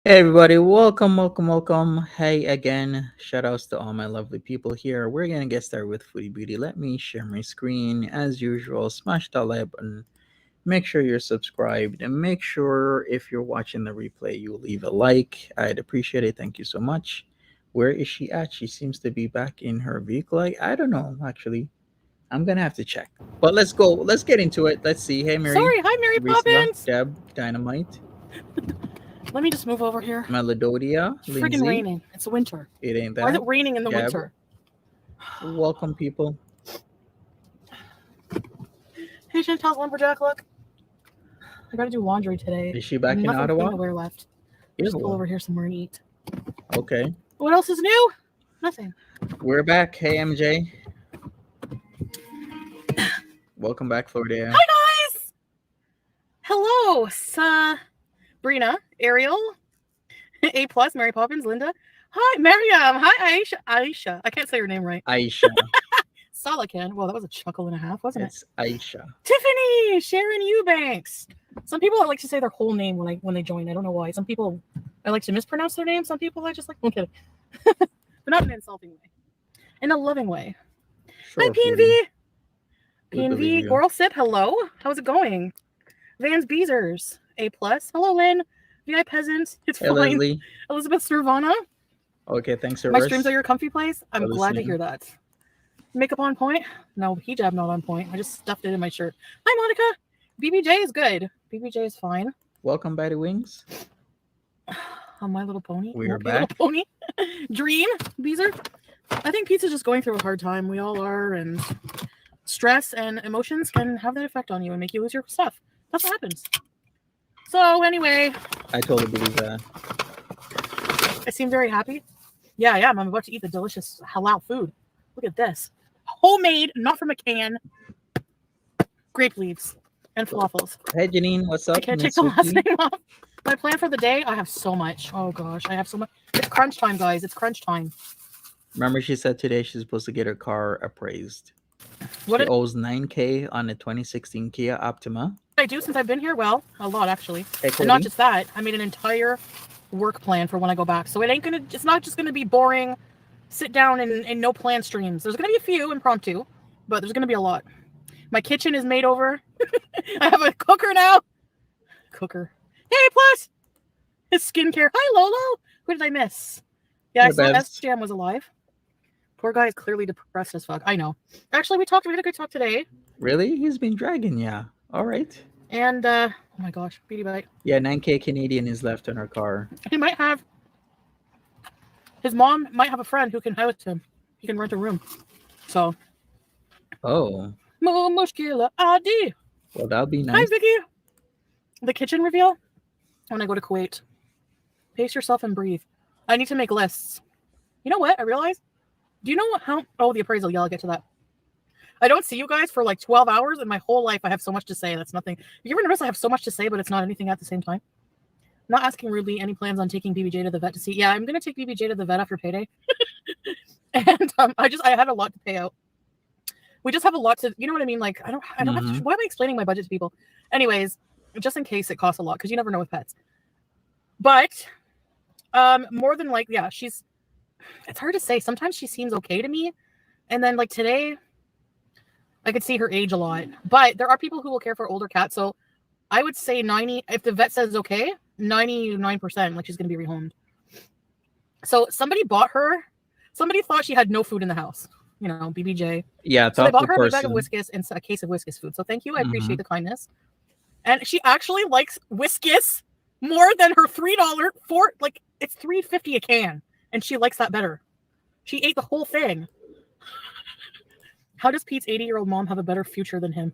Hey everybody, welcome. Hey again, shout outs to all my lovely people here. We're gonna get started with Foodie Beauty. Let me share my screen. As usual, smash that like button. Make sure you're subscribed and make sure if you're watching the replay, you leave a like. I'd appreciate it. Thank you so much. Where is she at? She seems to be back in her vehicle. I don't know, actually. I'm gonna have to check. But let's go. Let's get into it. Let's see. Hey Mary, Sorry, hi Mary Teresa, Poppins. Deb, Dynamite, Let me just move over here. Melododia, It's friggin' Lindsay. raining. It's winter. It ain't Why is that. it raining in the Deb, winter? welcome people. Hey Chantal's lumberjack, look. I gotta do laundry today. Is she back in Nothing clean Ottawa? to wear left. I'll just pull Ew. over here somewhere and eat. Okay. What else is new? Nothing. We're back. Hey MJ. Welcome back, Florida. Hi guys! Hello, Sabrina, Ariel, A plus, Mary Poppins, Linda. Hi, Mariam. Hi, Aisha. Aisha. I can't say her name right. Aisha. Sala can. Well, that was a chuckle and a half, wasn't It's Aisha. Tiffany, Sharon Eubanks. Some people like to say their whole name when they join. I don't know why. Some people I like to mispronounce their name. Some people I just like. I'm kidding, but not in an insulting way, in a loving way. Sure, Hi, Foodie. PNV. We believe PNV. you. Goral Sip. Hello. How's it going? Vans Beezers. A plus. Hello, Lynn. VI Peasant. It's Hey fine. Leslie. Elizabeth Nirvana. Okay, thanks, My streams are your comfy place. I'm Well, glad to listen. hear that. Makeup on point? No, hijab not on point. I just stuffed it in my shirt. Hi, Monica. BBJ is good. BBJ is fine. Welcome by the wings. On My Little Pony. We are Mopey Little back. Pony. Dream. Beezer. I think pizza's just going through a hard time. We all are, and stress and emotions can have that effect on you and make you lose your stuff. That's what happens. So anyway, I totally believe that. I seem very happy. Yeah, I am. I'm about to eat the delicious halal food. Look at this. Homemade, not from a can. Grape leaves and falafels. Hey Janine, what's up? I can't Miss take the last Suki? name off. My plan for the day, I have so much. Oh gosh, I have so much. It's crunch time, guys. It's crunch time. Remember, she said today she's supposed to get her car appraised. What She did owes 9K on a 2016 Kia Optima. I do since I've been here? Well, a lot actually. Hey And not Cody. just that, I made an entire work plan for when I go back. So it's not just gonna be boring, sit down and no plan streams. There's gonna be a few impromptu, but there's gonna be a lot. My kitchen is made over. I have a cooker now. Cooker. Hey, plus his skincare. Hi, Lolo. Who did I miss? Yeah, I Hey, saw Bevs. SJM was alive. Poor guy is clearly depressed as fuck. I know. Actually, we had a good talk today. Really? He's been dragging, yeah. All right. And oh my gosh, Beauty Bite. Yeah, 9K Canadian is left on her car. He might have his mom might have a friend who can house him. He can rent a room. So Oh, Mo Mushkila Adi. well, that'll be Hi nice. Vicky. The kitchen reveal when I go to Kuwait. Pace yourself and breathe. I need to make lists. You know what? I realized. Do you know how? Oh, the appraisal. Yeah, I'll get to that. I don't see you guys for like 12 hours. In my whole life, I have so much to say. That's nothing. You ever notice I have so much to say, but it's not anything at the same time? Not asking rudely. Any plans on taking BBJ to the vet to see? Yeah, I'm gonna take BBJ to the vet after payday. And I had a lot to pay out. We just have a lot to. You know what I mean? Like I don't have to. Why am I explaining my budget to people? Anyways, just in case it costs a lot, because you never know with pets. But more than like, yeah, it's hard to say. Sometimes she seems okay to me, and then like today, I could see her age a lot. But there are people who will care for older cats, so I would say 90. If the vet says okay, 99%, like she's gonna be rehomed. So somebody bought her. Somebody thought she had no food in the house. You know, BBJ. Yeah, So they bought her a person. bag of Whiskas and a case of Whiskas food. So thank you. I appreciate the kindness. And she actually likes Whiskas more than her $3 like it's $3.50 a can, and she likes that better. She ate the whole thing. How does Pete's 80-year-old mom have a better future than him?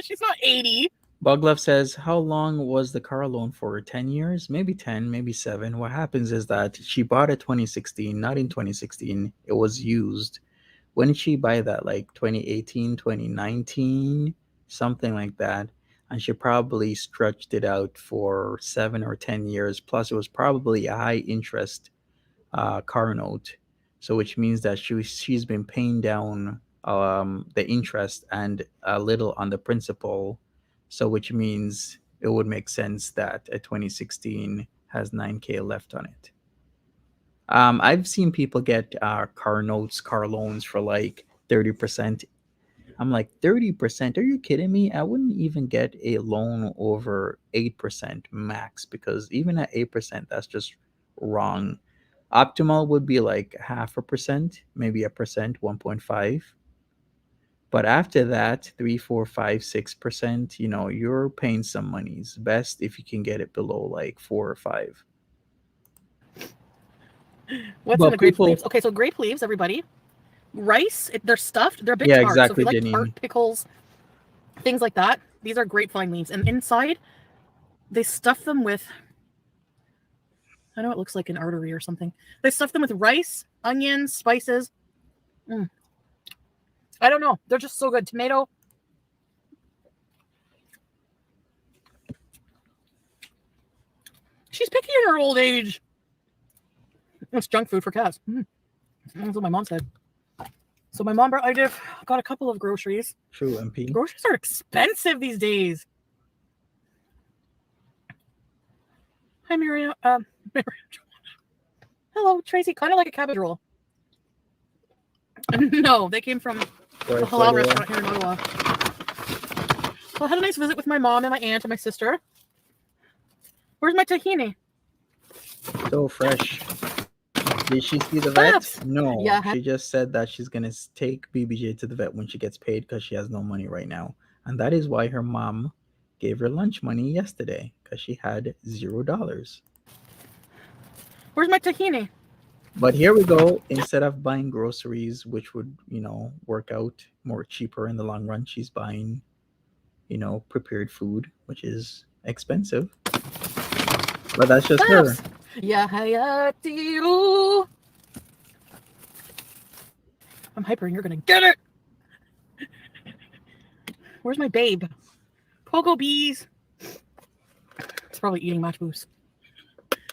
She's not 80. Bugluff says, how long was the car loan for? 10 years? Maybe 10, maybe 7. What happens is that she bought it 2016, not in 2016. It was used. When did she buy that? Like 2018, 2019, something like that. And she probably stretched it out for 7 or 10 years. Plus, it was probably a high interest car note. So, which means that she's been paying down the interest and a little on the principal. So, which means it would make sense that a 2016 has 9K left on it. I've seen people get car notes, car loans for like 30%. I'm like, 30%? Are you kidding me? I wouldn't even get a loan over 8% max, because even at 8%, that's just wrong. Optimal would be like half a percent, maybe a percent, 1.5. But after that, 3, 4, 5, 6%, you're paying some money. It's best if you can get it below like 4 or 5. What's in But the grape people, leaves? Okay, so grape leaves, everybody. Rice, they're stuffed. They're a bit yeah, tart. So if exactly, you like tart Denny. pickles, things like that, these are grapevine leaves. And inside, they stuff them with, I know it looks like an artery or something. They stuff them with rice, onions, spices. I don't know. They're just so good. Tomato. She's picky in her old age. It's junk food for cats. That's what my mom said. So my mom got a couple of groceries. True, MP. Groceries are expensive these days. Hi, Miriam. Hello, Tracy. Kind of like a cabbage roll. No, they came from a halal restaurant here in Ottawa. So I had a nice visit with my mom and my aunt and my sister. Where's my tahini? So fresh. Did she see the vet? No. Yeah. She just said that she's going to take BBJ to the vet when she gets paid, because she has no money right now. And that is why her mom gave her lunch money yesterday, because she had $0. Where's my tahini? But here we go. Instead of buying groceries, which would, work out more cheaper in the long run, she's buying, prepared food, which is expensive. But that's just her. Yeah, I'm hyper and you're gonna get it. Where's my babe? Pogo bees. It's probably eating match boost.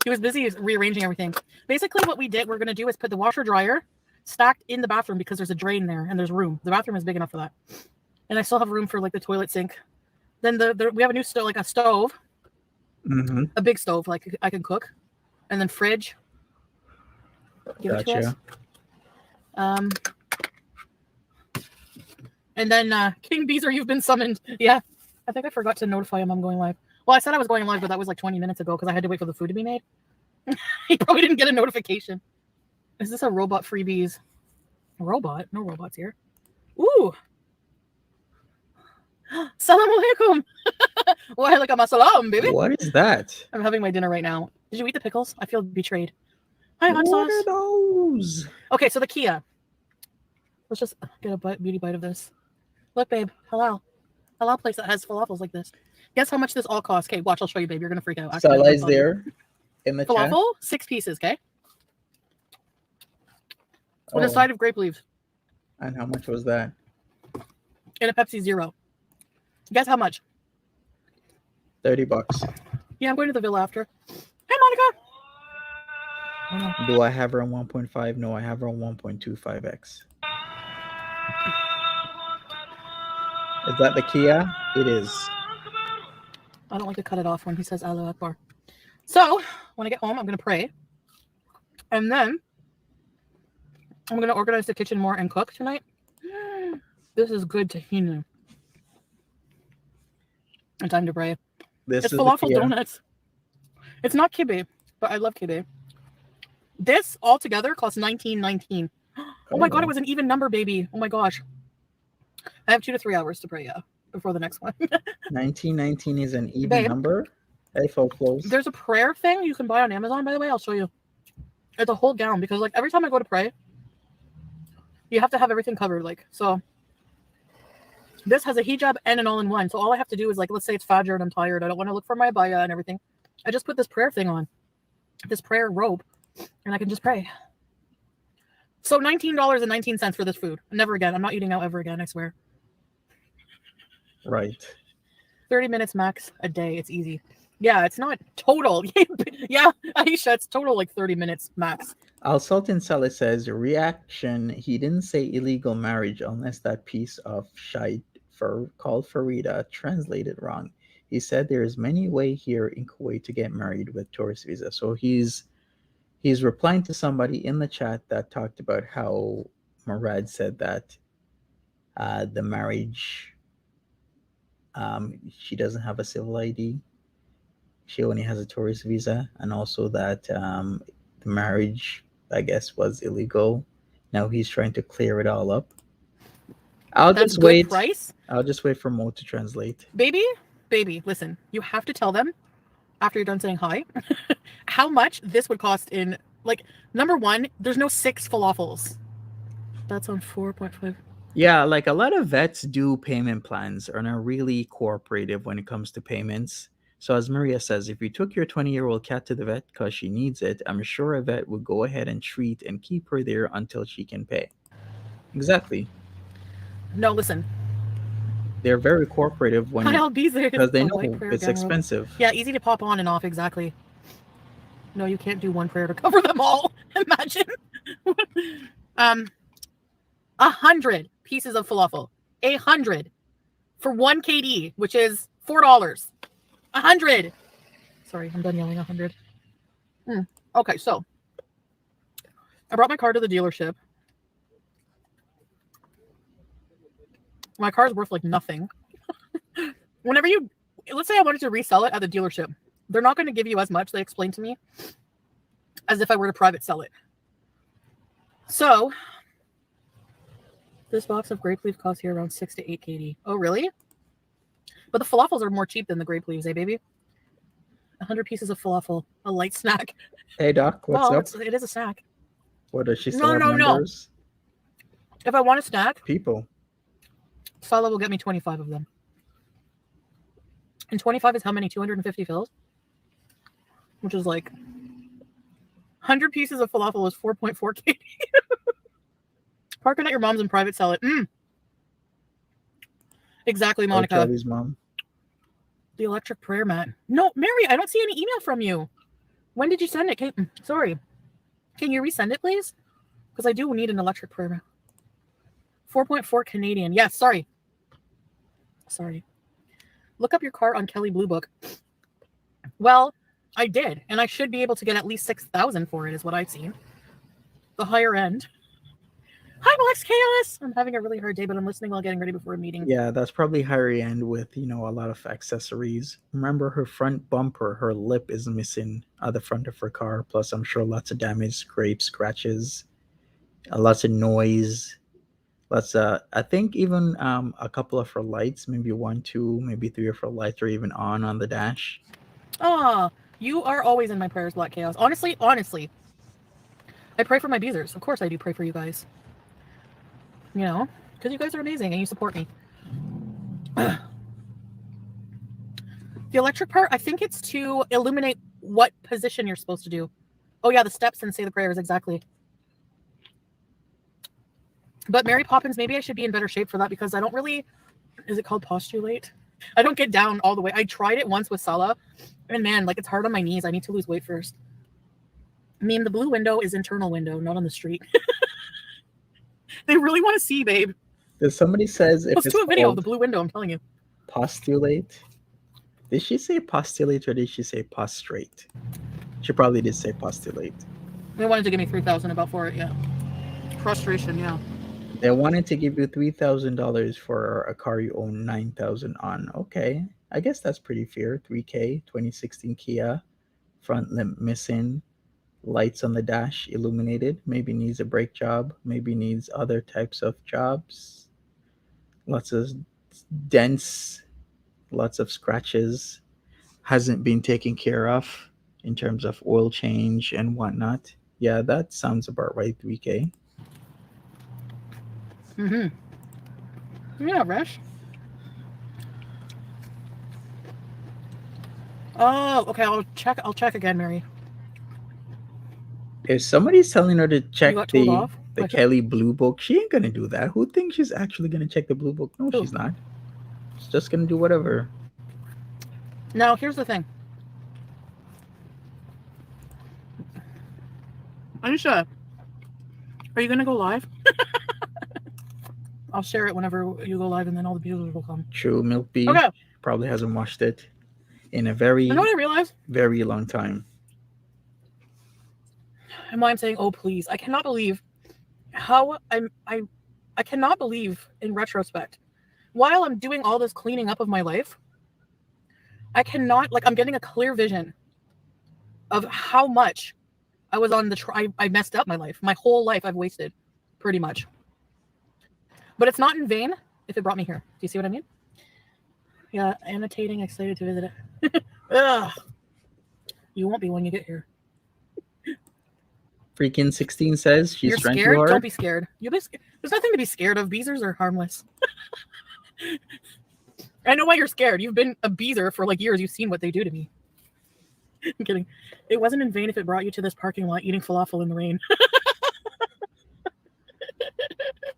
He was busy rearranging everything. Basically, what we're going to do is put the washer dryer stacked in the bathroom, because there's a drain there and there's room. The bathroom is big enough for that. And I still have room for like the toilet sink. Then we have a new stove, like a stove. Mm-hmm. A big stove, like I can cook. And then fridge. Give it to us. And then King Beezer, you've been summoned. Yeah. I think I forgot to notify him I'm going live. Well, I said I was going live, but that was like 20 minutes ago because I had to wait for the food to be made. He probably didn't get a notification. Is this a robot freebies? A robot? No robots here. Ooh. Salam alaikum. Wa alaikum assalam, baby. What is that? I'm having my dinner right now. Did you eat the pickles? I feel betrayed. Hi, hot What sauce. are those? Okay, so the Kia. Let's just get a beauty bite of this. Look, babe. Halal. Halal place that has falafels like this. Guess how much this all costs? Okay, watch. I'll show you, babe. You're going to freak out. Salah is there in the falafel, chat. 6 pieces, okay? With a side of grape leaves. And how much was that? And a Pepsi Zero. Guess how much? $30. Yeah, I'm going to the villa after. Hey, Monica. Do I have her on 1.5? No, I have her on 1.25x. Is that the Kia? It is. I don't like to cut it off when he says Allahu Akbar. So, when I get home, I'm going to pray. And then I'm going to organize the kitchen more and cook tonight. This is good tahini. And time to pray. This it's is falafel donuts. It's not kibbeh, but I love kibbeh. This altogether costs $19.19. Oh my god, it was an even number, baby. Oh my gosh. I have 2 to 3 hours to pray, before the next one. $19.19 is an even number? Hey, folks. There's a prayer thing you can buy on Amazon, by the way. I'll show you. It's a whole gown, because like every time I go to pray, you have to have everything covered. Like, so this has a hijab and an all-in-one. So all I have to do is, like, let's say it's Fajr and I'm tired. I don't want to look for my abaya and everything. I just put this prayer thing on, this prayer robe, and I can just pray. So $19.19 for this food. Never again. I'm not eating out ever again, I swear. Right. 30 minutes max a day. It's easy. Yeah, it's not total. Yeah, Aisha, it's total like 30 minutes max. Al Sultan Saleh says, reaction, he didn't say illegal marriage unless that piece of shite called Farida translated wrong. He said there is many way here in Kuwait to get married with tourist visa. So he's replying to somebody in the chat that talked about how Murad said that the marriage, she doesn't have a civil ID. She only has a tourist visa, and also that the marriage, I guess, was illegal. Now he's trying to clear it all up. I'll That's just good wait. price. I'll just wait for Mo to translate. Baby, listen, you have to tell them after you're done saying hi how much this would cost in, like, number one, there's no 6 falafels. That's on 4.5. Yeah, like a lot of vets do payment plans and are really cooperative when it comes to payments. So as Maria says, if you took your 20-year-old cat to the vet because she needs it, I'm sure a vet would go ahead and treat and keep her there until she can pay. Exactly. No, listen. They're very cooperative when I'll be there. because they A know white prayer it's gang robe. expensive. Yeah, easy to pop on and off, exactly. No, you can't do one prayer to cover them all. Imagine. 100 pieces of falafel. 100 for 1 KD, which is $4. 100. Sorry, I'm done yelling. 100. Okay, so I brought my car to the dealership. My car is worth like nothing. Whenever you, let's say I wanted to resell it at the dealership, they're not going to give you as much, they explained to me, as if I were to private sell it. So this box of grape leaf costs here around 6 to 8 KD. Oh, really? But the falafels are more cheap than the grape leaves, eh, baby? 100 pieces of falafel, a light snack. Hey, Doc, what's up? It is a snack. What does she still have No. numbers? If I want a snack, People. Salah will get me 25 of them. And 25 is how many? 250 fills? Which is like 100 pieces of falafel is 4.4 KD. Park it at your mom's and private sell it. Exactly, Monica. Charlie's mom. The electric prayer mat. No, Mary, I don't see any email from you. When did you send it? Sorry. Can you resend it, please? Because I do need an electric prayer mat. 4.4 Canadian. Yes, sorry. Look up your car on Kelly Blue Book. Well, I did, and I should be able to get at least 6,000 for it, is what I've seen. The higher end. Hi, Black's Chaos. I'm having a really hard day, but I'm listening while getting ready before a meeting. Yeah, that's probably higher end with, a lot of accessories. Remember, her front bumper, her lip is missing at the front of her car. Plus, I'm sure lots of damage, scrapes, scratches, lots of noise. I think even a couple of her lights, maybe 1, 2, maybe 3 of her lights are even on the dash. You are always in my prayers, Black Chaos. Honestly, I pray for my beezers. Of course I do pray for you guys. Because you guys are amazing and you support me. The electric part, I think it's to illuminate what position you're supposed to do. Oh yeah, the steps and say the prayers, exactly. But Mary Poppins, maybe I should be in better shape for that because I don't really, is it called postulate? I don't get down all the way. I tried it once with Salah, and man, like it's hard on my knees. I need to lose weight first. I mean, the blue window is internal window, not on the street. They really want to see, babe. Does somebody says if let's do a video of the blue window, I'm telling you. Postulate? Did she say postulate or did she say prostrate? She probably did say postulate. They wanted to give me 3,000 about for it, yeah. Frustration, yeah. They wanted to give you $3,000 for a car you own 9,000 on. Okay, I guess that's pretty fair. 3K, 2016 Kia, front limp missing, lights on the dash illuminated. Maybe needs a brake job. Maybe needs other types of jobs. Lots of dents, lots of scratches. Hasn't been taken care of in terms of oil change and whatnot. Yeah, that sounds about right. 3K. Yeah, Resh. Oh, okay. I'll check again, Mary. If somebody's telling her to check the Okay. Kelly Blue Book, she ain't gonna do that. Who thinks she's actually gonna check the Blue Book? No, she's not. She's just gonna do whatever. Now, here's the thing. Anisha, are you gonna go live? I'll share it whenever you go live, and then all the viewers will come. True, Milk Bee Okay. probably hasn't watched it. in a You very, know what I realized? very long time. And why I'm saying, oh please, I cannot believe how I cannot believe in retrospect, while I'm doing all this cleaning up of my life, I cannot, like, I'm getting a clear vision of how much I was on I messed up my life. My whole life I've wasted, pretty much. But it's not in vain if it brought me here. Do you see what I mean? Yeah, annotating, excited to visit it. Ugh. You won't be when you get here. Freaking 16 says she's You're trying too scared? hard. Don't be scared. There's nothing to be scared of. Beezers are harmless. I know why you're scared. You've been a beezer for like years. You've seen what they do to me. I'm kidding. It wasn't in vain if it brought you to this parking lot eating falafel in the rain.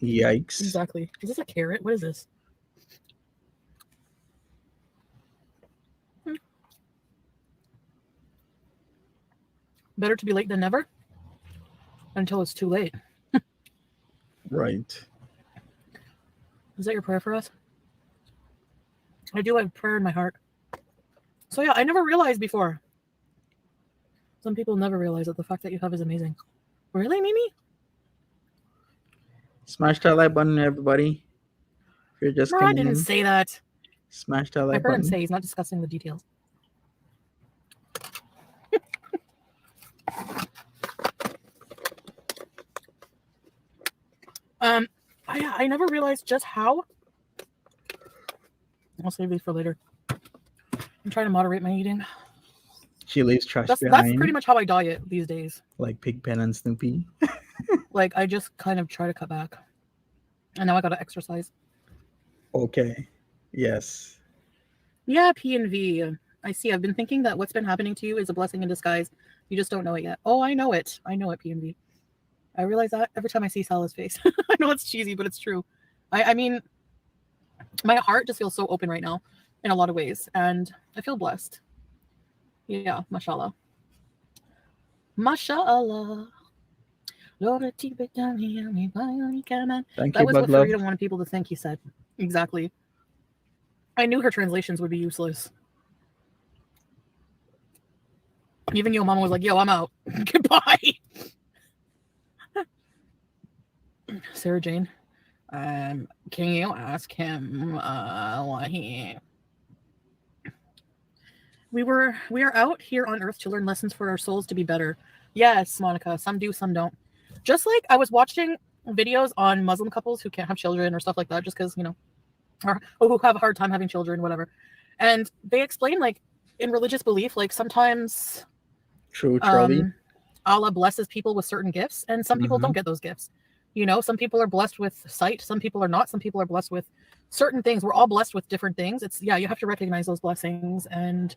Yikes. Exactly. Is this a carrot? What is this? Better to be late than never until it's too late. Right. Is that your prayer for us? I do have prayer in my heart. So yeah, I never realized before. Some people never realize that the fact that you have is amazing. Really, Mimi? Smash that like button, everybody. If you're just No, I coming didn't in, say that. smash that I like heard him button. say he's not discussing the details. I never realized just how. I'll save these for later. I'm trying to moderate my eating. She leaves trash That's behind, pretty much how I diet these days. like Pigpen and Snoopy. Like, I just kind of try to cut back. And now I gotta exercise. Okay. Yes. Yeah, P and V. I see. I've been thinking that what's been happening to you is a blessing in disguise. You just don't know it yet. Oh, I know it. I know it, P and V. I realize that every time I see Salah's face. I know it's cheesy, but it's true. I mean, my heart just feels so open right now in a lot of ways. And I feel blessed. Yeah, mashallah. Mashallah. Thank you, That was what Bug Love. Farida wanted people to think, he said. Exactly. I knew her translations would be useless. Even Yo Mama was like, yo, I'm out. Goodbye. Sarah Jane. Can you ask him what he... We are out here on earth to learn lessons for our souls to be better. Yes, Monica. Some do, some don't. Just like I was watching videos on Muslim couples who can't have children or stuff like that, just because, you know, or who have a hard time having children, whatever. And they explain, like, in religious belief, like sometimes True, Charlie. Allah blesses people with certain gifts, and some people don't get those gifts. You know, some people are blessed with sight, some people are not, some people are blessed with certain things. We're all blessed with different things. It's, yeah, you have to recognize those blessings. And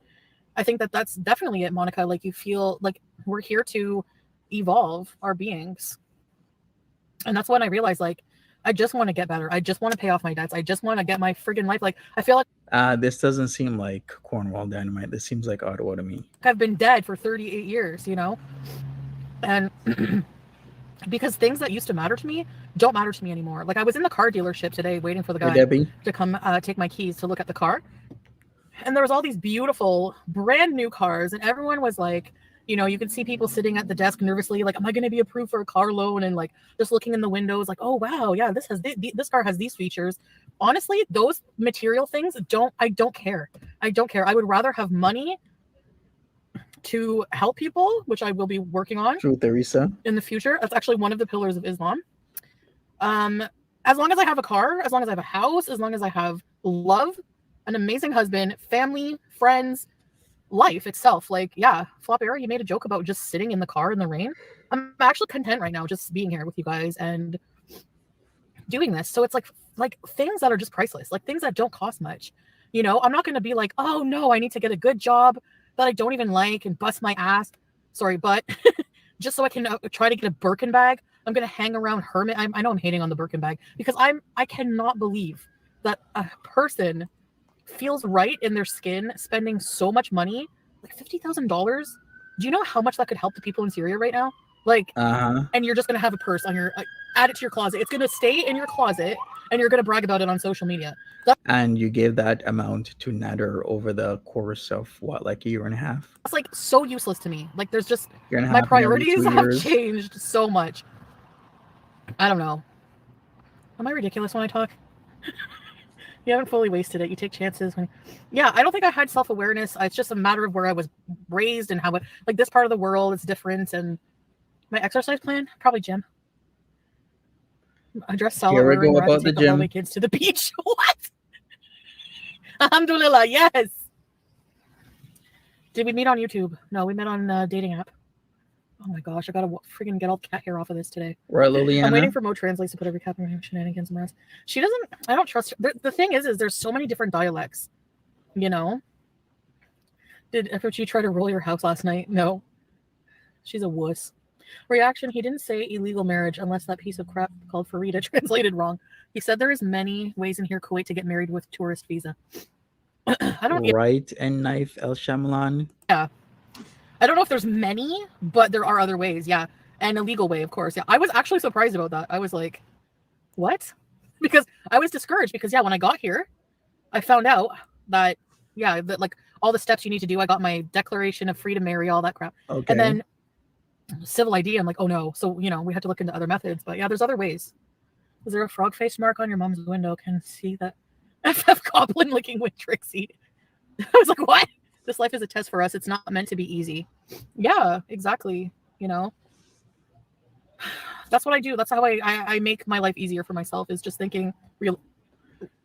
I think that that's definitely it, Monica. Like, you feel like we're here to evolve our beings. And that's when I realized, like, I just want to get better. I just want to pay off my debts. I just want to get my friggin' life. Like, I feel like This doesn't seem like Cornwall Dynamite. This seems like Ottawa to me. I've been dead for 38 years, you know? And because things that used to matter to me don't matter to me anymore. Like, I was in the car dealership today waiting for the guy to come take my keys to look at the car. And there was all these beautiful brand new cars, and everyone was like, you know, you could see people sitting at the desk nervously, like, am I going to be approved for a car loan? And like just looking in the windows, like, oh wow, yeah, this car has these features. Honestly, those material things I don't care. I don't care. I would rather have money to help people, which I will be working on. True, Theresa. In the future. That's actually one of the pillars of Islam. As long as I have a car, as long as I have a house, as long as I have love, an amazing husband, family, friends, life itself. Like, yeah, Flop Era, you made a joke about just sitting in the car in the rain. I'm actually content right now just being here with you guys and doing this. So it's like things that are just priceless, like things that don't cost much. You know, I'm not going to be like, oh no, I need to get a good job that I don't even like and bust my ass. Sorry, but just so I can try to get a Birkin bag. I'm going to hang around Hermit. I know I'm hating on the Birkin bag because I cannot believe that a person feels right in their skin spending so much money, like $50,000. Do you know how much that could help the people in Syria right now? Like, and you're just going to have a purse on your, add it to your closet. It's going to stay in your closet and you're going to brag about it on social media. And you gave that amount to Nader over the course of what, like a year and a half? That's like so useless to me. Like there's just Year and a my half and every priorities 2 have years. changed so much. I don't know. Am I ridiculous when I talk? You haven't fully wasted it. You take chances when. Yeah, I don't think I had self-awareness. It's just a matter of where I was raised and how it, like this part of the world is different. And my exercise plan, probably gym. I dress solid. Here we go to about the take all my gym. kids to the beach. What? Alhamdulillah, yes. Did we meet on YouTube? No, we met on a dating app. Oh my gosh, I gotta freaking get all the cat hair off of this today. Right, Liliana? I'm waiting for Mo Translates to put every cat in shenanigans and rest. She doesn't, I don't trust her. The thing is there's so many different dialects, you know? Did FFG try to roll your house last night? No. She's a wuss. Reaction, he didn't say illegal marriage unless that piece of crap called Farida translated wrong. He said there is many ways in here Kuwait to get married with tourist visa. I don't know. Right, and Knife El Shamlan. Yeah. I don't know if there's many, but there are other ways, yeah. And a legal way, of course. Yeah. I was actually surprised about that. I was like, what? Because I was discouraged because, yeah, when I got here, I found out that, yeah, that like all the steps you need to do. I got my declaration of free to marry, all that crap. Okay. And then civil ID, I'm like, oh no. So, you know, we had to look into other methods. But yeah, there's other ways. Is there a frog face mark on your mom's window? Can see that FF Goblin licking with Trixie. I was like, what? This life is a test for us. It's not meant to be easy. Yeah, exactly. You know, that's what I do. That's how I make my life easier for myself, is just thinking real,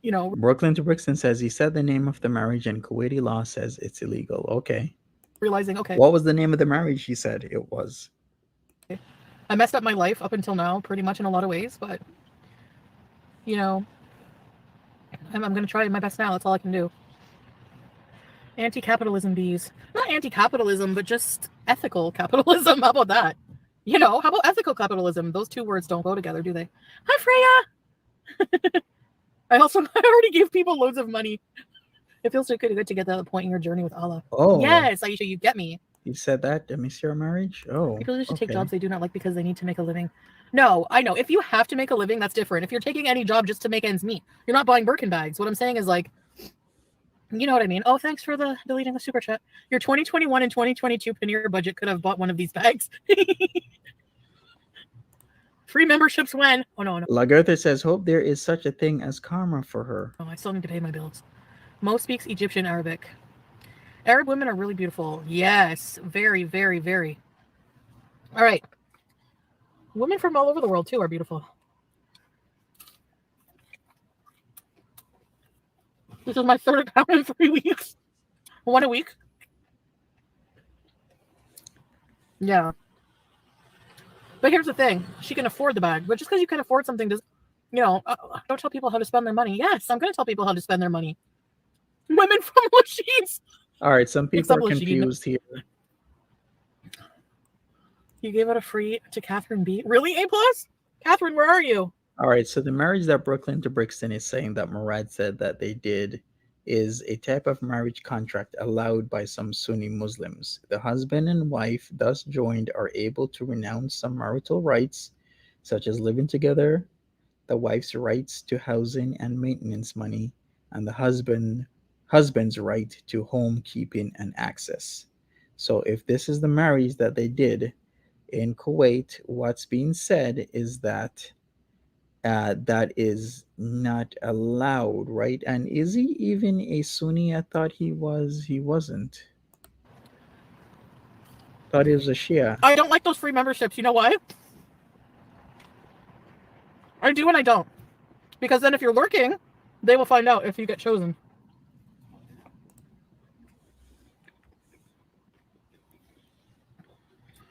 you know. Brooklyn to Brixton says he said the name of the marriage and Kuwaiti law says it's illegal. Okay. Realizing, okay. What was the name of the marriage he said it was? I messed up my life up until now pretty much in a lot of ways, but, you know, I'm going to try my best now. That's all I can do. Anti-capitalism bees. Not anti-capitalism, but just ethical capitalism. How about that? You know, how about ethical capitalism? Those two words don't go together, do they? Hi, Freya! I already gave people loads of money. It feels so good to get to the point in your journey with Allah. Oh. Yes, Aisha, you get me. You said that to miss your marriage? Oh. People just take jobs they do not like because they need to make a living. No, I know. If you have to make a living, that's different. If you're taking any job just to make ends meet, you're not buying Birkin bags. What I'm saying is like, you know what I mean? Oh, thanks for deleting the super chat. Your 2021 and 2022 Panera budget could have bought one of these bags. Free memberships when? Oh, no. Lagertha says, hope there is such a thing as karma for her. Oh, I still need to pay my bills. Mo speaks Egyptian Arabic. Arab women are really beautiful. Yes. Very, very, very. All right. Women from all over the world, too, are beautiful. This is my third account in 3 weeks. One a week. Yeah. But here's the thing. She can afford the bag. But just because you can afford something, does, you know, don't tell people how to spend their money. Yes, I'm going to tell people how to spend their money. Women from Lachines. All right, some people are confused here. You gave it a free to Catherine B. Really, A+? Catherine, where are you? All right, so the marriage that Brooklyn to Brixton is saying that Murad said that they did is a type of marriage contract allowed by some Sunni Muslims. The husband and wife thus joined are able to renounce some marital rights, such as living together, the wife's rights to housing and maintenance money, and the husband's right to home keeping and access. So if this is the marriage that they did in Kuwait, what's being said is that that is not allowed, right? And is he even a Sunni? I thought he was. He wasn't. Thought he was a Shia. I don't like those free memberships. You know why? I do and I don't. Because then if you're lurking, they will find out if you get chosen.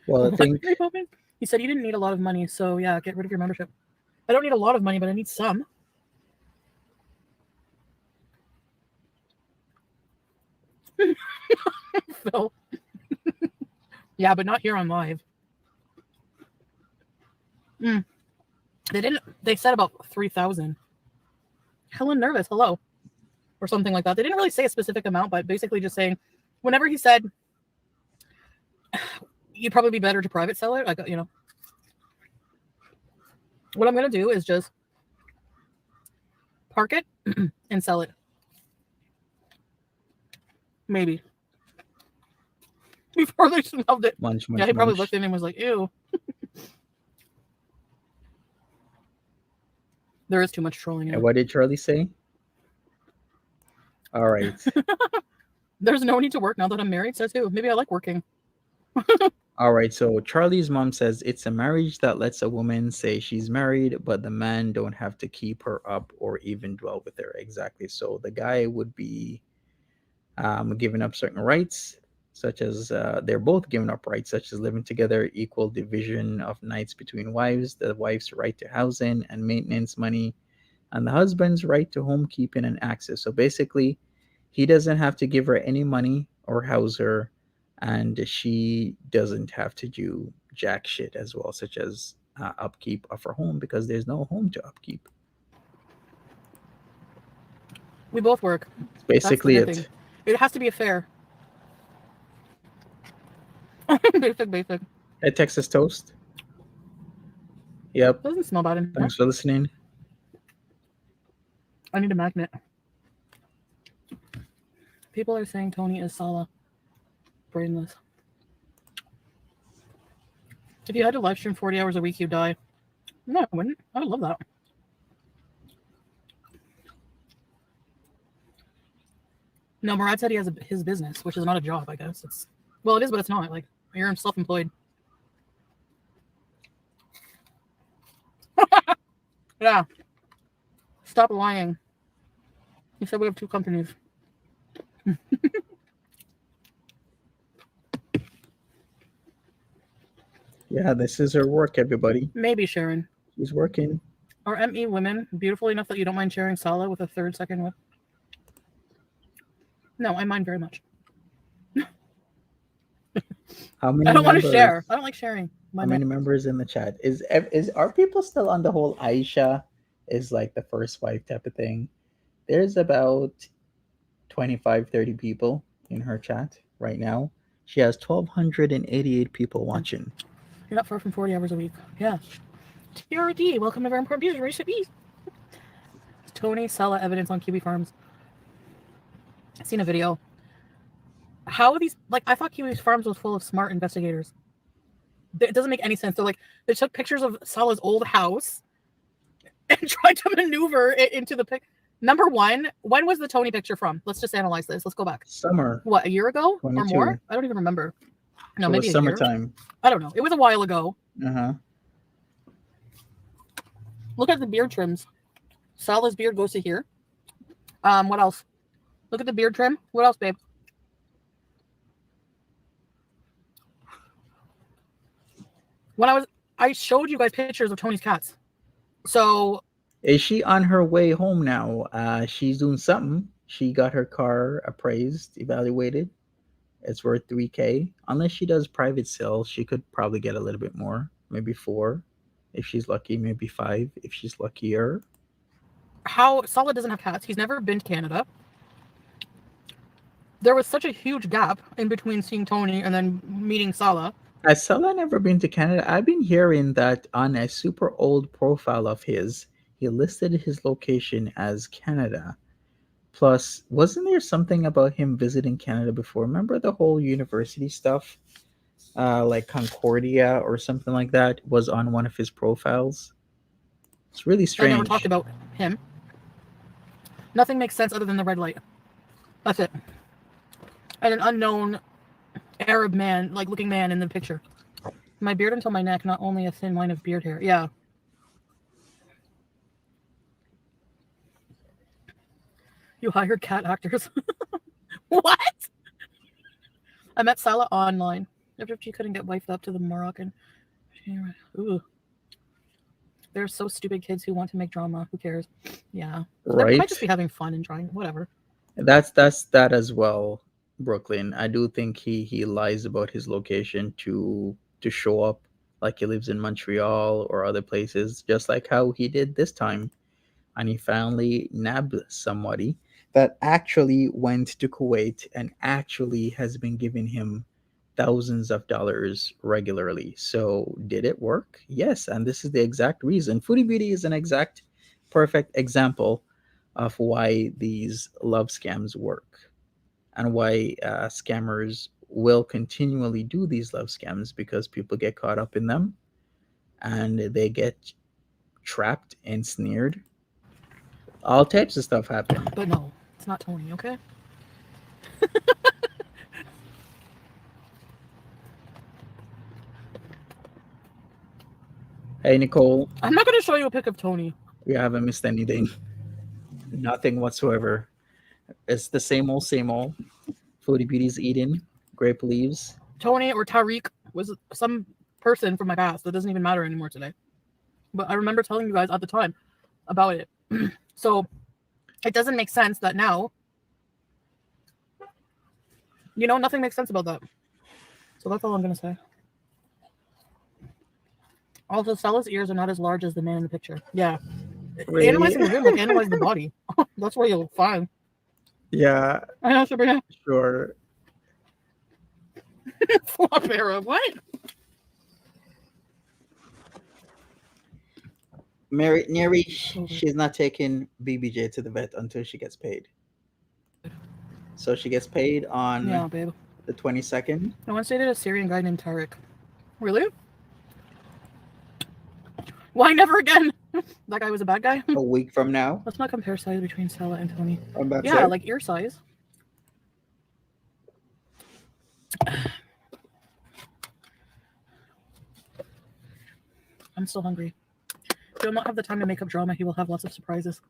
Well, I think he said you didn't need a lot of money, so yeah, get rid of your membership. I don't need a lot of money, but I need some. Phil. Yeah, but not here on live. They said about 3,000. Helen Nervous, hello. Or something like that. They didn't really say a specific amount, but basically just saying, whenever he said, you'd probably be better to private sell it, what I'm going to do is just park it and sell it. Maybe. Before they smelled it. Munch, Yeah, munch, he probably munch. looked at it and was like, ew. There is too much trolling in And it. what did Charlie say? All right. There's no need to work now that I'm married, says who? Maybe I like working. All right. So Charlie's mom says it's a marriage that lets a woman say she's married, but the man don't have to keep her up or even dwell with her. Exactly. So the guy would be giving up certain rights, such as they're both giving up rights, such as living together, equal division of nights between wives, the wife's right to housing and maintenance money, and the husband's right to homekeeping and access. So basically, he doesn't have to give her any money or house her, and she doesn't have to do jack shit as well, such as upkeep of her home because there's no home to upkeep. We both work. It's basically That's the it. good thing. It has to be a fair. Basic. Hey, Texas Toast. Yep. Doesn't smell bad in here. Thanks for listening. I need a magnet. People are saying Tony is Sala. Brainless. If you had to live stream 40 hours a week, you'd die. No, I wouldn't. I would love that. No, Murad said he has his business, which is not a job, I guess. Well, it is, but it's not. Like, you're self-employed. Yeah. Stop lying. You said we have 2 companies. Yeah, this is her work, everybody. Maybe, Sharon. She's working. Are ME women beautiful enough that you don't mind sharing Sala with a third second with? No, I mind very much. How many? I don't want to share. I don't like sharing. How many members in the chat? Are people still on the whole Aisha is like the first wife type of thing? There's about 25, 30 people in her chat right now. She has 1,288 people watching. You're not far from 40 hours a week. Yeah. TRD, welcome to Very Important Views Recipes. Tony Sala evidence on Kiwi Farms. I've seen a video. How are these, like, I thought Kiwi Farms was full of smart investigators. It doesn't make any sense. They're like, they took pictures of Sala's old house and tried to maneuver it into the pic. Number one, when was the Tony picture from? Let's just analyze this. Let's go back. Summer. What, a year ago 22. or more? I don't even remember. No, It maybe was a summertime. year. I don't know. It was a while ago. Uh-huh. Look at the beard trims. Sala's beard goes to here. What else? Look at the beard trim. What else, babe? I showed you guys pictures of Tony's cats. So is she on her way home now? She's doing something. She got her car appraised, evaluated. It's worth $3,000. Unless she does private sales, she could probably get a little bit more, maybe 4, if she's lucky, maybe 5 if she's luckier. How Sala doesn't have cats? He's never been to Canada. There was such a huge gap in between seeing Tony and then meeting Sala. Has Sala never been to Canada? I've been hearing that on a super old profile of his, he listed his location as Canada. Plus, wasn't there something about him visiting Canada before? Remember the whole university stuff? Like Concordia or something like that was on one of his profiles. It's really strange. I never talked about him. Nothing makes sense other than the red light. That's it. And an unknown Arab man, like looking man in the picture. My beard until my neck, not only a thin line of beard hair. Yeah. You hired cat actors. What? I met Sala online. After she couldn't get wifed up to the Moroccan. Ooh. They're so stupid kids who want to make drama. Who cares? Yeah. Right. They might just be having fun and trying. Whatever. That's that as well, Brooklyn. I do think he lies about his location to show up like he lives in Montreal or other places, just like how he did this time. And he finally nabbed somebody that actually went to Kuwait and actually has been giving him thousands of dollars regularly. So did it work? Yes. And this is the exact reason. Foodie Beauty is an exact perfect example of why these love scams work and why scammers will continually do these love scams, because people get caught up in them and they get trapped and snared. All types of stuff happen. But no, it's not Tony, okay? Hey, Nicole, I'm not going to show you a pic of Tony. you haven't missed anything. Nothing whatsoever. It's the same old, same old. Foodie Beauty's eating grape leaves. Tony or Tariq was some person from my past that doesn't even matter anymore today. But I remember telling you guys at the time about it. So it doesn't make sense that now, nothing makes sense about that. So that's all I'm going to say. Also, Stella's ears are not as large as the man in the picture. Yeah. Really? Analyzing the room, like analyze the body. That's where you'll find. Yeah, I know, Sabrina. sure. Flop era. What? Neri, she's not taking BBJ to the vet until she gets paid. So she gets paid on Yeah, babe. the 22nd. I once dated a Syrian guy named Tariq. Really? Why never again? That guy was a bad guy? A week from now. Let's not compare size between Stella and Tony. I'm about to Yeah, say. like ear size. I'm still hungry. He will not have the time to make up drama. He will have lots of surprises.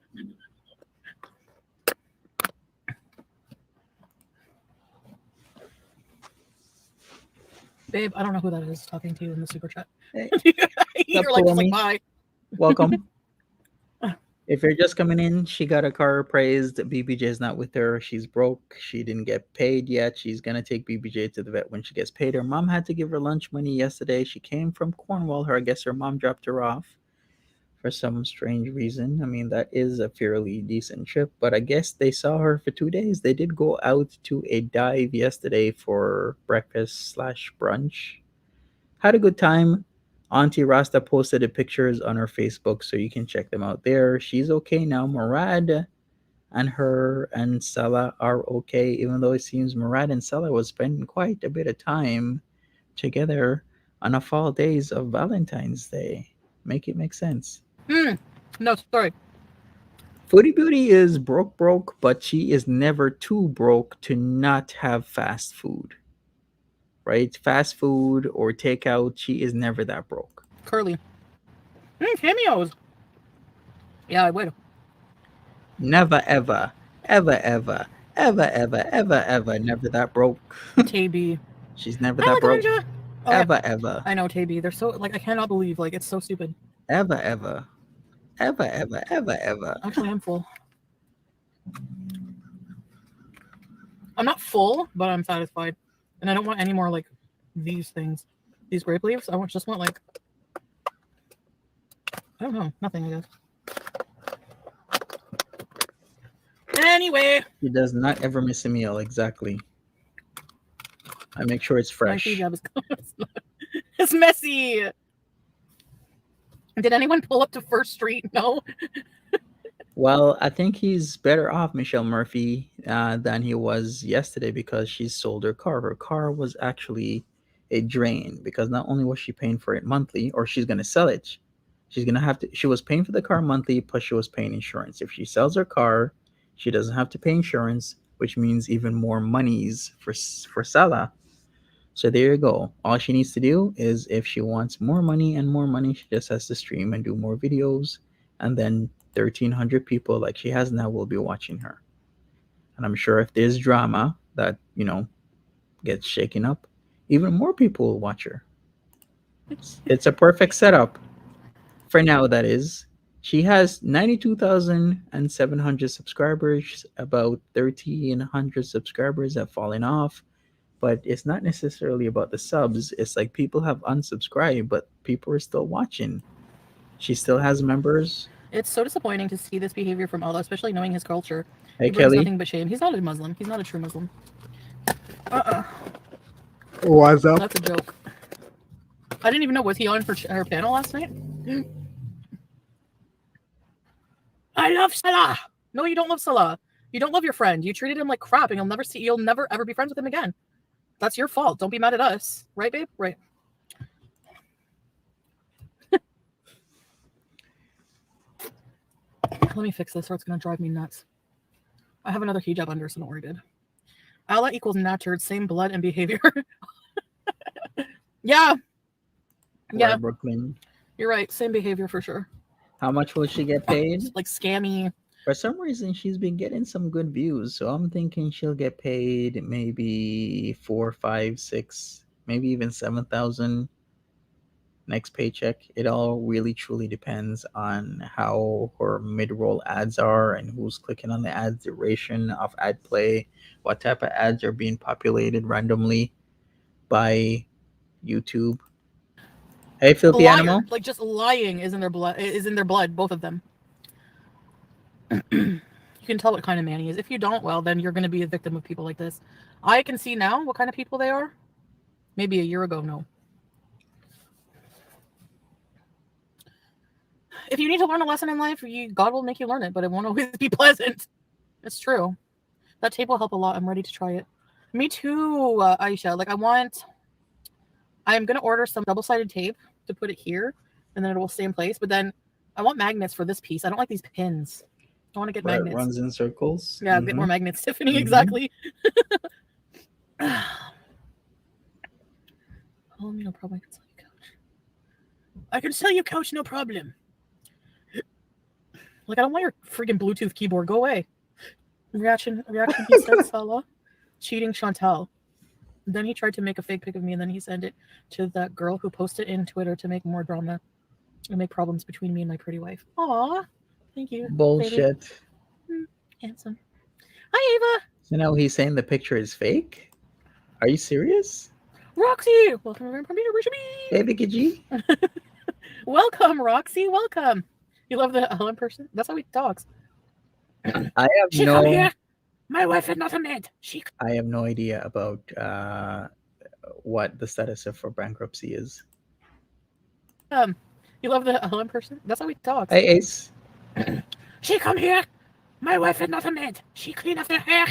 Babe, I don't know who that is talking to you in the super chat. Hey, You're like, just like, bye. welcome. If you're just coming in, she got a car appraised. BBJ is not with her. She's broke. She didn't get paid yet. She's going to take BBJ to the vet when she gets paid. Her mom had to give her lunch money yesterday. She came from Cornwall. I guess her mom dropped her off for some strange reason. I mean, that is a fairly decent trip, but I guess they saw her for 2 days. They did go out to a dive yesterday for breakfast / brunch. Had a good time. Auntie Rasta posted the pictures on her Facebook, so you can check them out there. She's okay now. Murad and her and Salah are okay, even though it seems Murad and Salah was spending quite a bit of time together on the fall days of Valentine's Day. Make it make sense. No, sorry. Foodie Beauty is broke, but she is never too broke to not have fast food. Right? Fast food or takeout, she is never that broke. Curly. Cameos. Yeah, I would. Never, ever, never that broke. KB. She's never that broke. Oh, Ever. I know, KB. They're so, like, I cannot believe, like, it's so stupid. Ever. Actually, I'm full. I'm not full, but I'm satisfied. And I don't want any more, like, these things. These grape leaves. I just want, like, I don't know. Nothing, I guess. Anyway. She does not ever miss a meal, exactly. I make sure it's fresh. My job is it's messy. Did anyone pull up to First Street? No. Well, I think he's better off, Michelle Murphy, than he was yesterday because she sold her car. Her car was actually a drain because not only was she paying for it monthly, or she's going to sell it, she's going to have to, she was paying for the car monthly, plus she was paying insurance. If she sells her car, she doesn't have to pay insurance, which means even more monies for Salah. So there you go. All she needs to do is, if she wants more money and more money, she just has to stream and do more videos, and then 1,300 people like she has now will be watching her. And I'm sure if there's drama that, gets shaken up, even more people will watch her. It's a perfect setup. For now, that is. She has 92,700 subscribers. About 1,300 subscribers have fallen off. But it's not necessarily about the subs. It's like people have unsubscribed, but people are still watching. She still has members. It's so disappointing to see this behavior from Allah, especially knowing his culture. Hey, he brings Kelly. nothing but shame. He's not a Muslim. He's not a true Muslim. What's up? That's a joke. I didn't even know. Was he on for her panel last night? I love Salah. No, you don't love Salah. You don't love your friend. You treated him like crap, and you'll never ever be friends with him again. That's your fault. Don't be mad at us. Right, babe? Right. Let me fix this or it's going to drive me nuts. I have another hijab under, so don't worry, babe. Allah equals natured, same blood and behavior. Yeah. Yeah. Brooklyn. You're right. Same behavior for sure. How much will she get paid? Like scammy. For some reason, she's been getting some good views, so I'm thinking she'll get paid maybe 4, 5, 6, maybe even 7,000 next paycheck. It all really truly depends on how her mid-roll ads are and who's clicking on the ads, duration of ad play, what type of ads are being populated randomly by YouTube. Hey, filthy animal. Like just lying is in their blood, both of them. You can tell what kind of man he is. If you don't, well, then you're going to be a victim of people like this. I can see now what kind of people they are. Maybe a year ago, no. If you need to learn a lesson in life, God will make you learn it, but it won't always be pleasant. It's true. That tape will help a lot. I'm ready to try it. Me too, Aisha. Like I'm going to order some double-sided tape to put it here, and then it will stay in place. But then I want magnets for this piece. I don't like these pins. I want to get magnets. It runs in circles. Yeah, get more magnets, Tiffany. Exactly. Oh, no problem. I can sell you couch, no problem. Like, I don't want your freaking Bluetooth keyboard. Go away. Reaction. He said Salah cheating Chantal. Then he tried to make a fake pic of me, and then he sent it to that girl who posted in Twitter to make more drama and make problems between me and my pretty wife. Aw, thank you. Bullshit. Handsome. Hi, Ava. So now he's saying the picture is fake? Are you serious? Roxy, welcome from me. Hey, Vicky G. Welcome, Roxy. Welcome. You love the Ellen person? That's how he talks. I have My wife is not a maid. I have no idea about what the status of for bankruptcy is. You love the Ellen person? That's how he talks. Hey, Ace. She come here. My wife is not a maid. She clean up their hair.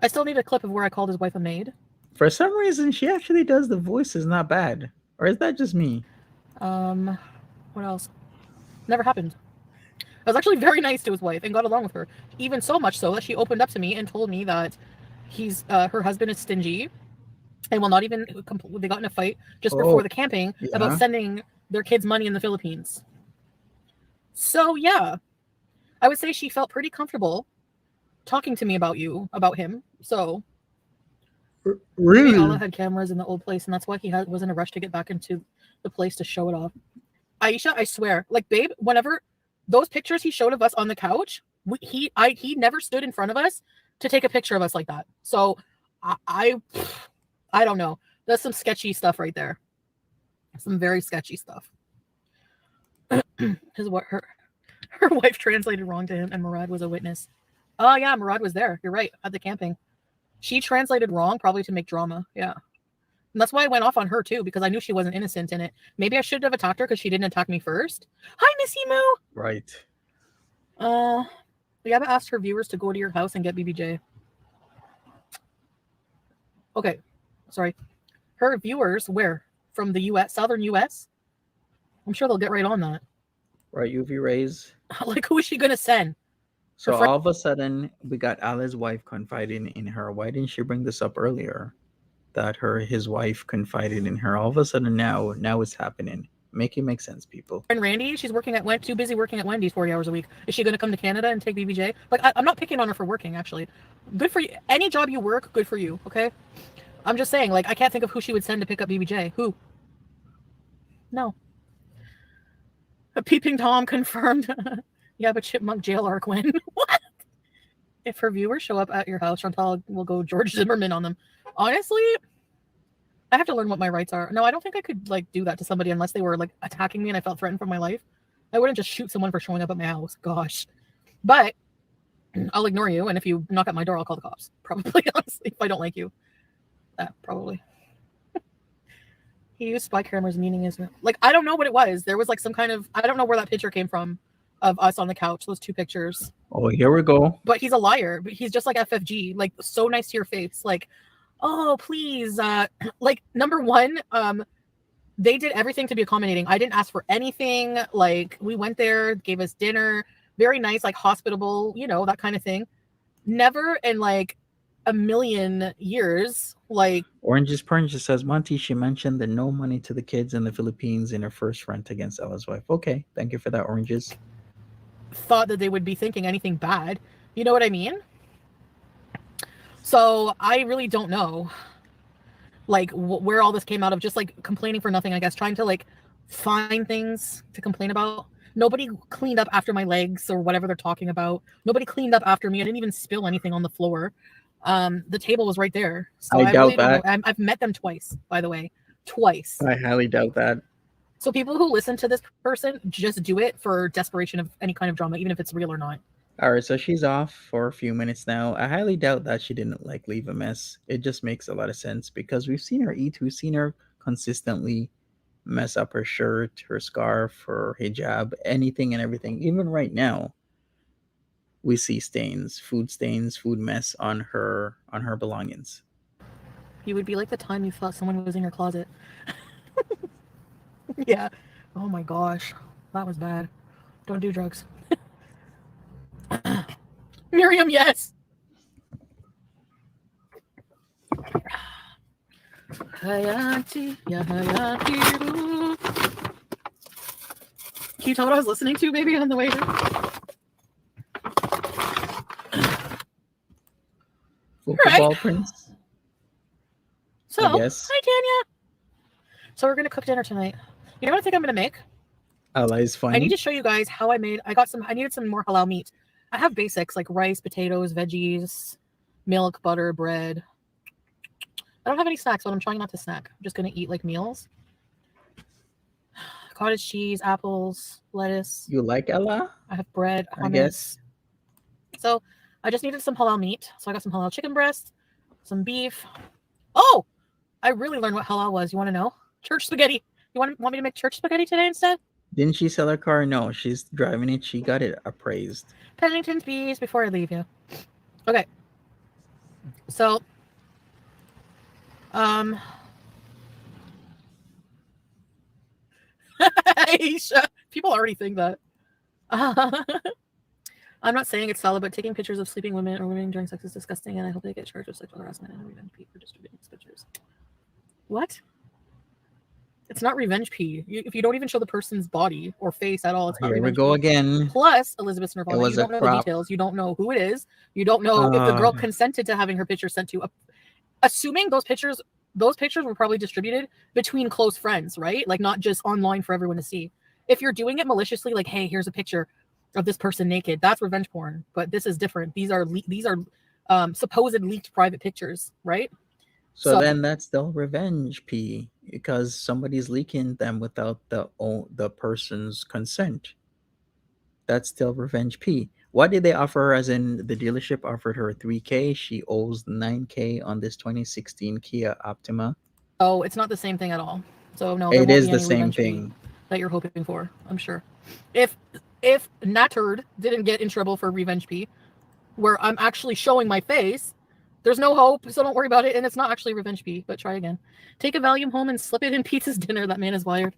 I still need a clip of where I called his wife a maid. For some reason, she actually does the voices not bad. Or is that just me? What else? Never happened. I was actually very nice to his wife and got along with her. Even so much so that she opened up to me and told me that her husband is stingy and will not even, they got in a fight just before the camping about sending their kids money in the Philippines. So yeah, I would say she felt pretty comfortable talking to me about him. So really, Allah had cameras in the old place, and that's why he was in a rush to get back into the place to show it off. Aisha, I swear, like, babe, whenever those pictures he showed of us on the couch, he never stood in front of us to take a picture of us like that. So I don't know. That's some sketchy stuff right there. Some very sketchy stuff. Her wife translated wrong to him, and Murad was a witness. Oh yeah, Murad was there. You're right, at the camping. She translated wrong, probably to make drama. Yeah. And that's why I went off on her too, because I knew she wasn't innocent in it. Maybe I should have attacked her because she didn't attack me first. Hi, Missy Moo. Right. We haven't asked her viewers to go to your house and get BBJ. Okay. Sorry. Her viewers, where? From the US, southern US? I'm sure they'll get right on that. Right, UV rays. Like, who is she going to send? So all of a sudden, we got Allah's wife confiding in her. Why didn't she bring this up earlier? That his wife confided in her. All of a sudden now it's happening. Make it make sense, people. And Randy, she's too busy working at Wendy's 40 hours a week. Is she going to come to Canada and take BBJ? Like, I'm not picking on her for working, actually. Good for you. Any job you work, good for you, okay? I'm just saying, like, I can't think of who she would send to pick up BBJ. Who? No. A peeping Tom confirmed. Yeah, but Chipmunk jail arc when? What? If her viewers show up at your house, Chantal will go George Zimmerman on them. Honestly, I have to learn what my rights are. No, I don't think I could, like, do that to somebody unless they were, like, attacking me and I felt threatened for my life. I wouldn't just shoot someone for showing up at my house. Gosh. But I'll ignore you, and if you knock at my door, I'll call the cops. Probably, honestly, if I don't like you. That, probably. He used spy cameras, meaning is like I don't know what it was. There was like some kind of I don't know where that picture came from of us on the couch. Those 2 pictures. Oh, here we go. But he's a liar. But he's just like FFG, like so nice to your face. Like, oh please, like number one, they did everything to be accommodating. I didn't ask for anything. Like we went there, gave us dinner, very nice, like hospitable, you know, that kind of thing. Never in like a million years, like Orange's Punch just says, Monty, she mentioned the no money to the kids in the Philippines in her first rant against Ella's wife. Okay, thank you for that, Oranges. thought that they would be thinking anything bad. You know what I mean? So I really don't know, like where all this came out of. Just like complaining for nothing, I guess. Trying to like find things to complain about. Nobody cleaned up after my legs or whatever they're talking about. Nobody cleaned up after me. I didn't even spill anything on the floor. The table was right there. So I doubt really don't that. know. I've met them twice, by the way. Twice. I highly doubt that. So people who listen to this person just do it for desperation of any kind of drama, even if it's real or not. All right, so she's off for a few minutes now. I highly doubt that she didn't like leave a mess. It just makes a lot of sense because we've seen her eat. We've seen her consistently mess up her shirt, her scarf, her hijab, anything and everything. Even right now, we see stains, food mess on her belongings. You would be like the time you thought someone was in your closet. Yeah. Oh my gosh. That was bad. Don't do drugs. Miriam, yes. Hayati, ya Hayati. Can you tell what I was listening to, baby, on the way here? Football Prince? So, I guess. hi, Tanya. So we're going to cook dinner tonight. You know what I think I'm going to make? Allah is funny. I need to show you guys how I made. I needed some more halal meat. I have basics like rice, potatoes, veggies, milk, butter, bread. I don't have any snacks, but I'm trying not to snack. I'm just going to eat like meals. Cottage cheese, apples, lettuce. You like Allah? I have bread, hummus. I guess. So I just needed some halal meat. So I got some halal chicken breast, some beef. Oh, I really learned what halal was. You want to know? Church spaghetti. You want me to make church spaghetti today instead? Didn't she sell her car? No, she's driving it. She got it appraised. Pennington's bees before I leave you. Okay. So, Aisha, people already think that. I'm not saying it's solid, but taking pictures of sleeping women or women during sex is disgusting, and I hope they get charged with sexual harassment and revenge pee for distributing these pictures. What? It's not revenge pee. If you don't even show the person's body or face at all, it's not Here we revenge go pee. again. Plus, Elizabeth Norval, It was you don't a know the crop. details. You don't know who it is. You don't know if the girl consented to having her picture sent to. Assuming those pictures were probably distributed between close friends, right? Like not just online for everyone to see. If you're doing it maliciously, like, hey, here's a picture of this person naked, that's revenge porn. But this is different. These are supposed leaked private pictures, right? So then that's still revenge pee because somebody's leaking them without the person's consent. That's still revenge pee. What did they offer her? As in, the dealership offered her $3K. She owes $9K on this 2016 Kia Optima. Oh, it's not the same thing at all. So no, it is the same thing that you're hoping for. I'm sure. If Naturd didn't get in trouble for revenge pee, where I'm actually showing my face, there's no hope. So don't worry about it. And it's not actually revenge pee. But try again. Take a Valium home and slip it in Pete's dinner. That man is wired.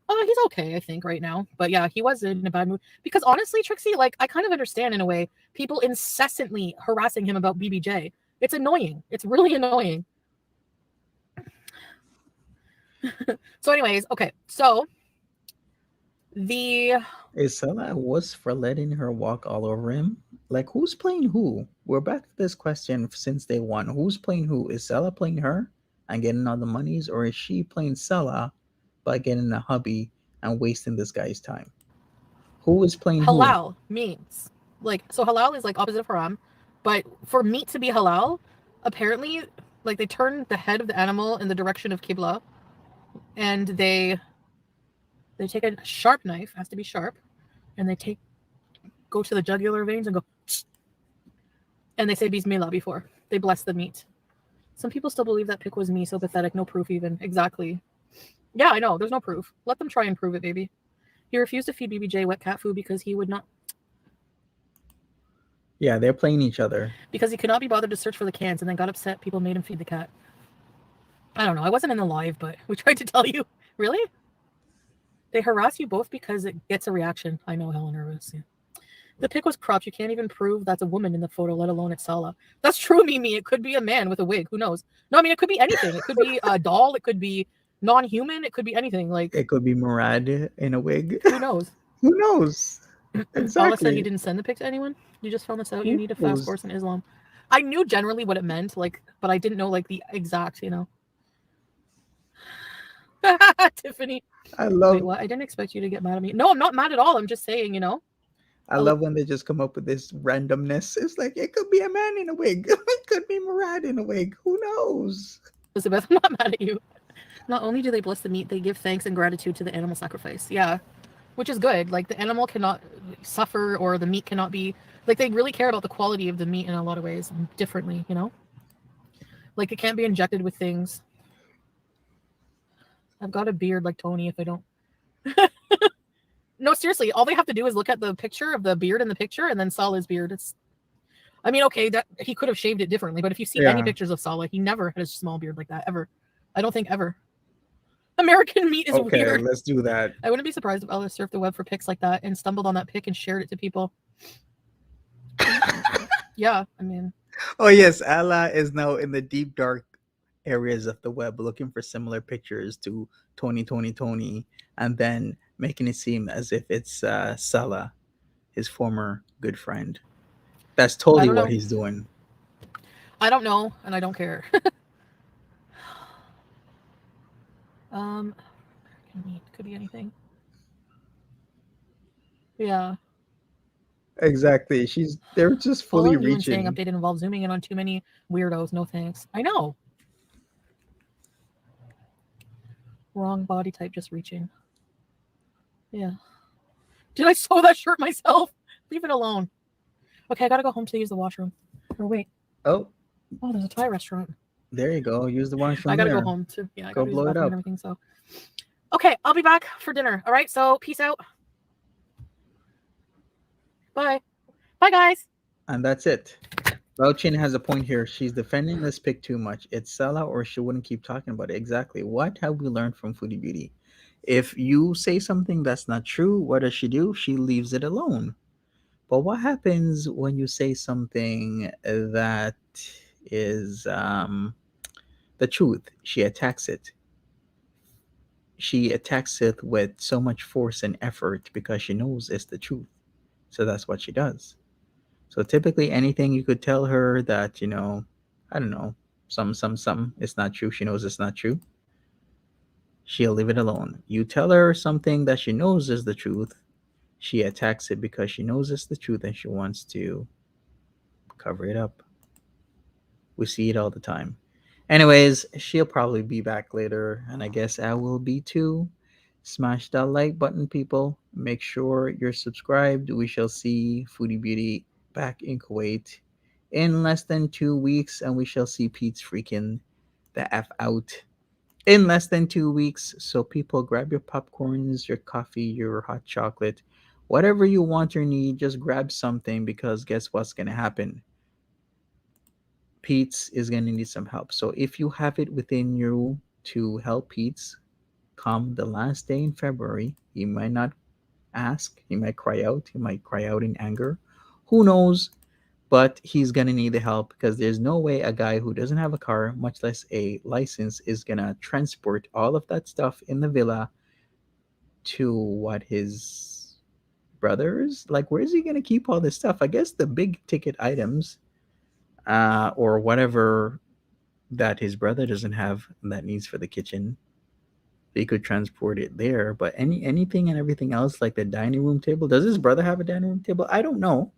He's okay, I think, right now. But yeah, he was in a bad mood. Because honestly, Trixie, like, I kind of understand in a way people incessantly harassing him about BBJ. It's annoying. It's really annoying. So anyways, okay. So Isela was for letting her walk all over him. Like, who's playing who? We're back to this question since day one. Who's playing who? Is Sela playing her and getting all the monies? Or is she playing Sela by getting a hubby and wasting this guy's time? Who is playing halal means, like, so halal is like opposite of haram, but for meat to be halal, apparently, like, they turn the head of the animal in the direction of Qibla, and they take a sharp knife, has to be sharp, and they go to the jugular veins and go, and they say Bismillah before they bless the meat. Some people still believe that pic was me, so pathetic, no proof even. Exactly. Yeah, I know. There's no proof. Let them try and prove it, baby. He refused to feed BBJ wet cat food because he would not, Yeah, they're playing each other. because he could not be bothered to search for the cans, and then got upset people made him feed the cat. I don't know. I wasn't in the live, but we tried to tell you. Really? They harass you both because it gets a reaction. I know, hella nervous. Yeah. The pic was cropped. You can't even prove that's a woman in the photo, let alone it's Sala. That's true, Mimi. It could be a man with a wig. Who knows? No, I mean, it could be anything. It could be a doll. It could be non-human. It could be anything. Like, It could be Murad in a wig. who knows? Who knows? Sala said he Exactly. didn't send the pic to anyone. You just found this out. You Who need a fast knows? course in Islam. I knew generally what it meant, like, but I didn't know like the exact, Tiffany. I Wait, love what? I didn't expect you to get mad at me. No, I'm not mad at all. I'm just saying, I love when they just come up with this randomness. It's like it could be a man in a wig. It could be Murad in a wig. Who knows? Elizabeth, I'm not mad at you. Not only do they bless the meat, they give thanks and gratitude to the animal sacrifice. Yeah, which is good. Like, the animal cannot suffer, or the meat cannot be, like, they really care about the quality of the meat in a lot of ways differently, Like, it can't be injected with things. I've got a beard like Tony if I don't. No, seriously, all they have to do is look at the picture of the beard in the picture and then Salah's beard. I mean, okay, that he could have shaved it differently, but if you see any pictures of Salah, he never had a small beard like that, ever. I don't think ever. American meat is Okay, weird. let's do that. I wouldn't be surprised if Ella surfed the web for pics like that and stumbled on that pic and shared it to people. Yeah, I mean. Oh yes, Allah is now in the deep dark areas of the web looking for similar pictures to Tony, and then making it seem as if it's Salah, his former good friend. That's I totally don't what know. he's doing. I don't know, and I don't care. American meat could be anything. Yeah. Exactly. They're just fully Following you and saying reaching. updated involves zooming in on too many weirdos. No thanks. I know. Wrong body type, just reaching. Yeah. Did I sew that shirt myself? Leave it alone. Okay, I gotta go home to use the washroom. Or wait. Oh, Oh, there's a Thai restaurant. there you go. Use the washroom I gotta there. go home too. Yeah, I Go gotta use the blow it bathroom and up. everything. So, okay, I'll be back for dinner. All right. So, peace out. Bye. Bye, guys. And that's it. Chin has a point here. She's defending this pick too much. It's Salah, or she wouldn't keep talking about it. Exactly. What have we learned from Foodie Beauty? If you say something that's not true, what does she do? She leaves it alone. But what happens when you say something that is the truth? She attacks it. She attacks it with so much force and effort because she knows it's the truth. So that's what she does. So typically, anything you could tell her that, I don't know, some, it's not true. She knows it's not true. She'll leave it alone. You tell her something that she knows is the truth. She attacks it because she knows it's the truth and she wants to cover it up. We see it all the time. Anyways, she'll probably be back later, and I guess I will be too. Smash that like button, people. Make sure you're subscribed. We shall see Foodie Beauty back in Kuwait in less than 2 weeks, and we shall see Pete's freaking the F out in less than 2 weeks. So, people, grab your popcorns, your coffee, your hot chocolate, whatever you want or need. Just grab something because guess what's going to happen? Pete's is going to need some help. So, if you have it within you to help Pete's come the last day in February, he might not ask, he might cry out, he might cry out in anger. Who knows? But he's gonna need the help because there's no way a guy who doesn't have a car, much less a license, is gonna transport all of that stuff in the villa to what his brothers like. Where is he gonna keep all this stuff? I guess the big ticket items, or whatever that his brother doesn't have that needs for the kitchen, they could transport it there. But anything and everything else, like the dining room table, does his brother have a dining room table? I don't know.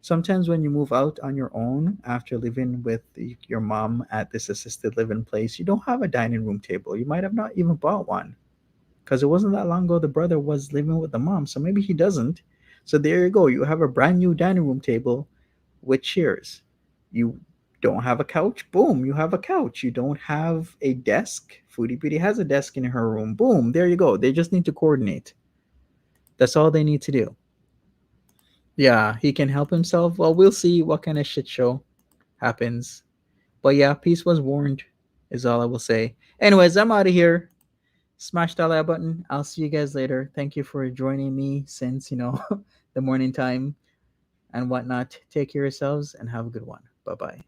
Sometimes when you move out on your own after living with your mom at this assisted living place, you don't have a dining room table. You might have not even bought one because it wasn't that long ago the brother was living with the mom, so maybe he doesn't. So there you go, you have a brand new dining room table with chairs. You Don't have a couch? Boom, you have a couch. You don't have a desk? Foodie Beauty has a desk in her room. Boom, there you go. They just need to coordinate. That's all they need to do. Yeah, he can help himself. Well, we'll see what kind of shit show happens. But yeah, peace was warned, is all I will say. Anyways, I'm out of here. Smash that like button. I'll see you guys later. Thank you for joining me since, the morning time and whatnot. Take care of yourselves and have a good one. Bye bye.